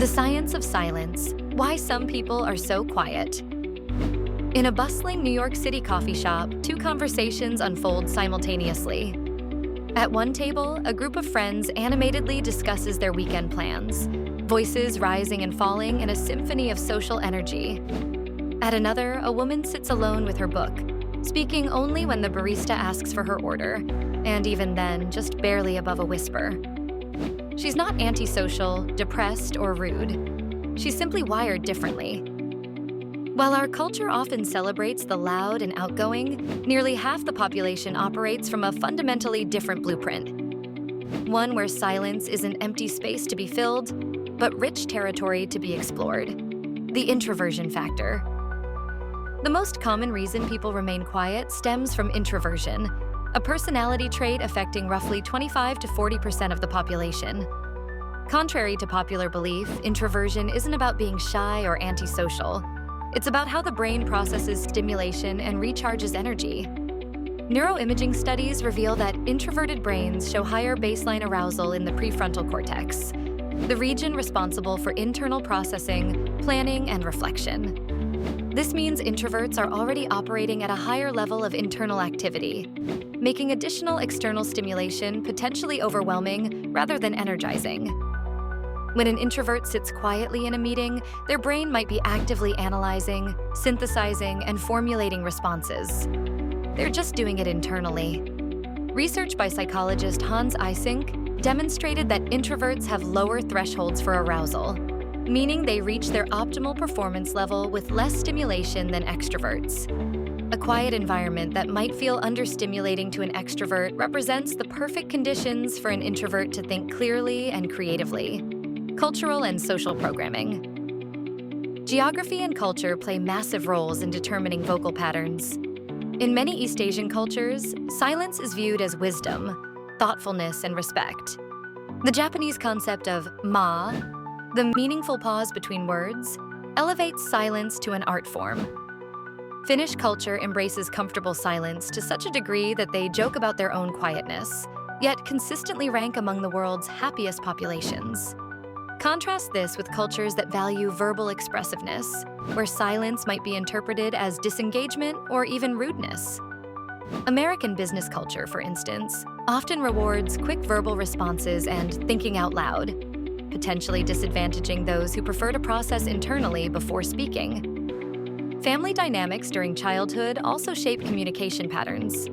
The science of silence, why some people are so quiet. In a bustling New York City coffee shop, two conversations unfold simultaneously. At one table, a group of friends animatedly discusses their weekend plans, voices rising and falling in a symphony of social energy. At another, a woman sits alone with her book, speaking only when the barista asks for her order, and even then, just barely above a whisper. She's not antisocial, depressed, or rude. She's simply wired differently. While our culture often celebrates the loud and outgoing, nearly half the population operates from a fundamentally different blueprint. One where silence is an empty space to be filled, but rich territory to be explored. The introversion factor. The most common reason people remain quiet stems from introversion, a personality trait affecting roughly 25 to 40% of the population. Contrary to popular belief, introversion isn't about being shy or antisocial. It's about how the brain processes stimulation and recharges energy. Neuroimaging studies reveal that introverted brains show higher baseline arousal in the prefrontal cortex, the region responsible for internal processing, planning, and reflection. This means introverts are already operating at a higher level of internal activity, making additional external stimulation potentially overwhelming rather than energizing. When an introvert sits quietly in a meeting, their brain might be actively analyzing, synthesizing, and formulating responses. They're just doing it internally. Research by psychologist Hans Eysenck demonstrated that introverts have lower thresholds for arousal, meaning they reach their optimal performance level with less stimulation than extroverts. A quiet environment that might feel understimulating to an extrovert represents the perfect conditions for an introvert to think clearly and creatively. Cultural and social programming. Geography and culture play massive roles in determining vocal patterns. In many East Asian cultures, silence is viewed as wisdom, thoughtfulness, and respect. The Japanese concept of ma, the meaningful pause between words, elevates silence to an art form. Finnish culture embraces comfortable silence to such a degree that they joke about their own quietness, yet consistently rank among the world's happiest populations. Contrast this with cultures that value verbal expressiveness, where silence might be interpreted as disengagement or even rudeness. American business culture, for instance, often rewards quick verbal responses and thinking out loud, potentially disadvantaging those who prefer to process internally before speaking. Family dynamics during childhood also shape communication patterns.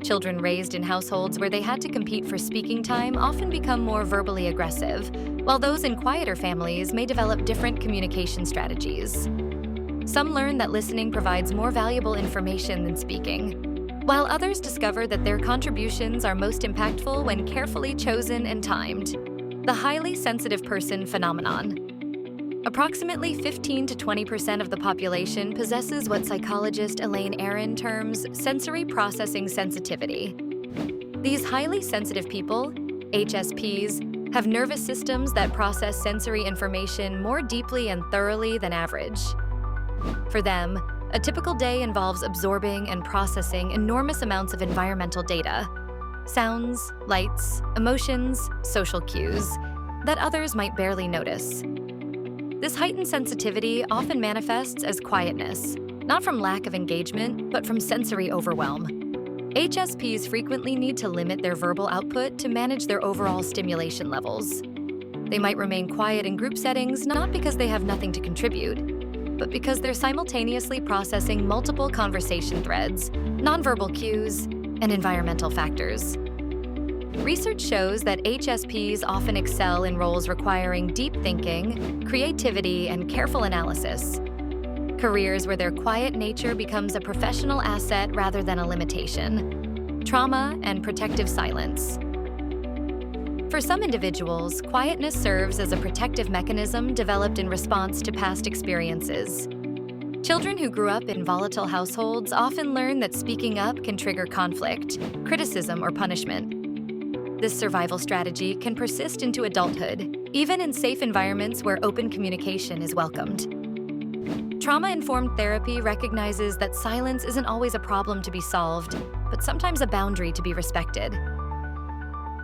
Children raised in households where they had to compete for speaking time often become more verbally aggressive, while those in quieter families may develop different communication strategies. Some learn that listening provides more valuable information than speaking, while others discover that their contributions are most impactful when carefully chosen and timed. The highly sensitive person phenomenon. Approximately 15 to 20% of the population possesses what psychologist Elaine Aron terms sensory processing sensitivity. These highly sensitive people, HSPs, have nervous systems that process sensory information more deeply and thoroughly than average. For them, a typical day involves absorbing and processing enormous amounts of environmental data, sounds, lights, emotions, social cues, that others might barely notice. This heightened sensitivity often manifests as quietness, not from lack of engagement, but from sensory overwhelm. HSPs frequently need to limit their verbal output to manage their overall stimulation levels. They might remain quiet in group settings not because they have nothing to contribute, but because they're simultaneously processing multiple conversation threads, nonverbal cues, and environmental factors. Research shows that HSPs often excel in roles requiring deep thinking, creativity, and careful analysis. Careers where their quiet nature becomes a professional asset rather than a limitation. Trauma and protective silence. For some individuals, quietness serves as a protective mechanism developed in response to past experiences. Children who grew up in volatile households often learn that speaking up can trigger conflict, criticism, or punishment. This survival strategy can persist into adulthood, even in safe environments where open communication is welcomed. Trauma-informed therapy recognizes that silence isn't always a problem to be solved, but sometimes a boundary to be respected.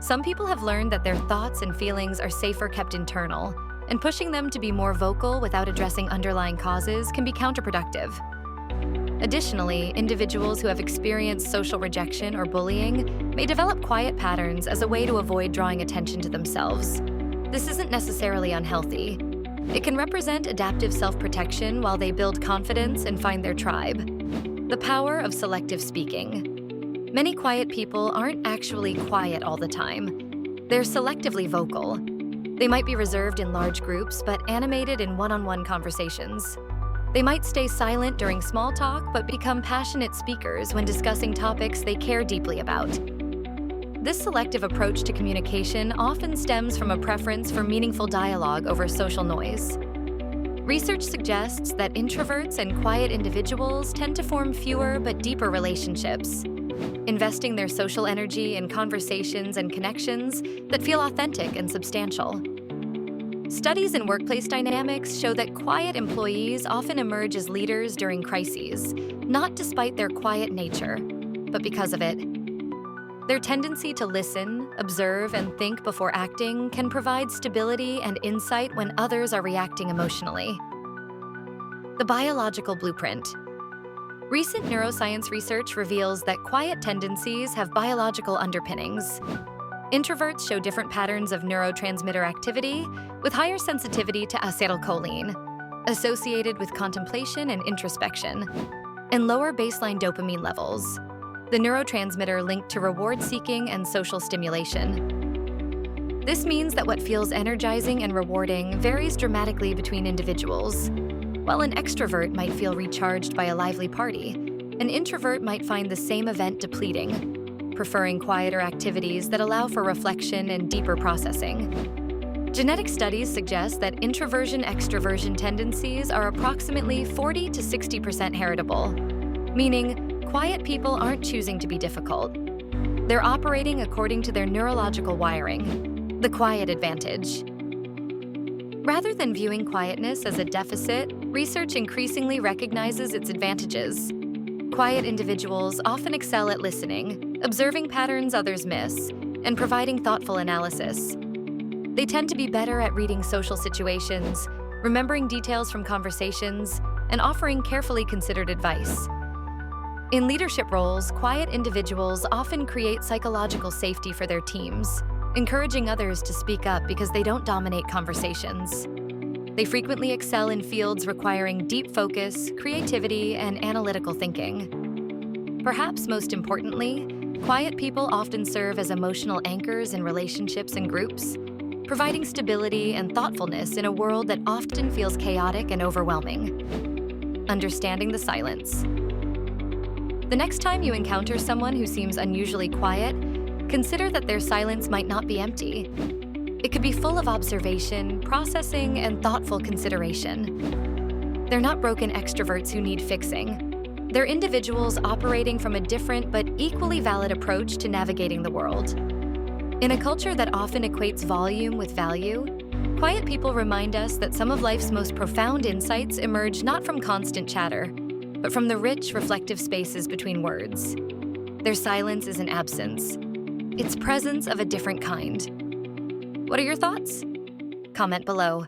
Some people have learned that their thoughts and feelings are safer kept internal, and pushing them to be more vocal without addressing underlying causes can be counterproductive. Additionally, individuals who have experienced social rejection or bullying may develop quiet patterns as a way to avoid drawing attention to themselves. This isn't necessarily unhealthy. It can represent adaptive self-protection while they build confidence and find their tribe. The power of selective speaking. Many quiet people aren't actually quiet all the time. They're selectively vocal. They might be reserved in large groups, but animated in one-on-one conversations. They might stay silent during small talk, but become passionate speakers when discussing topics they care deeply about. This selective approach to communication often stems from a preference for meaningful dialogue over social noise. Research suggests that introverts and quiet individuals tend to form fewer but deeper relationships, investing their social energy in conversations and connections that feel authentic and substantial. Studies in workplace dynamics show that quiet employees often emerge as leaders during crises, not despite their quiet nature, but because of it. Their tendency to listen, observe, and think before acting can provide stability and insight when others are reacting emotionally. The biological blueprint. Recent neuroscience research reveals that quiet tendencies have biological underpinnings. Introverts show different patterns of neurotransmitter activity with higher sensitivity to acetylcholine, associated with contemplation and introspection, and lower baseline dopamine levels, the neurotransmitter linked to reward-seeking and social stimulation. This means that what feels energizing and rewarding varies dramatically between individuals. While an extrovert might feel recharged by a lively party, an introvert might find the same event depleting, preferring quieter activities that allow for reflection and deeper processing. Genetic studies suggest that introversion-extroversion tendencies are approximately 40 to 60% heritable, meaning quiet people aren't choosing to be difficult. They're operating according to their neurological wiring, the quiet advantage. Rather than viewing quietness as a deficit, research increasingly recognizes its advantages. Quiet individuals often excel at listening, observing patterns others miss, and providing thoughtful analysis. They tend to be better at reading social situations, remembering details from conversations, and offering carefully considered advice. In leadership roles, quiet individuals often create psychological safety for their teams, encouraging others to speak up because they don't dominate conversations. They frequently excel in fields requiring deep focus, creativity, and analytical thinking. Perhaps most importantly, quiet people often serve as emotional anchors in relationships and groups, providing stability and thoughtfulness in a world that often feels chaotic and overwhelming. Understanding the silence. The next time you encounter someone who seems unusually quiet, consider that their silence might not be empty. It could be full of observation, processing, and thoughtful consideration. They're not broken extroverts who need fixing. They're individuals operating from a different but equally valid approach to navigating the world. In a culture that often equates volume with value, quiet people remind us that some of life's most profound insights emerge not from constant chatter, but from the rich, reflective spaces between words. Their silence isn't absence. It's presence of a different kind. What are your thoughts? Comment below.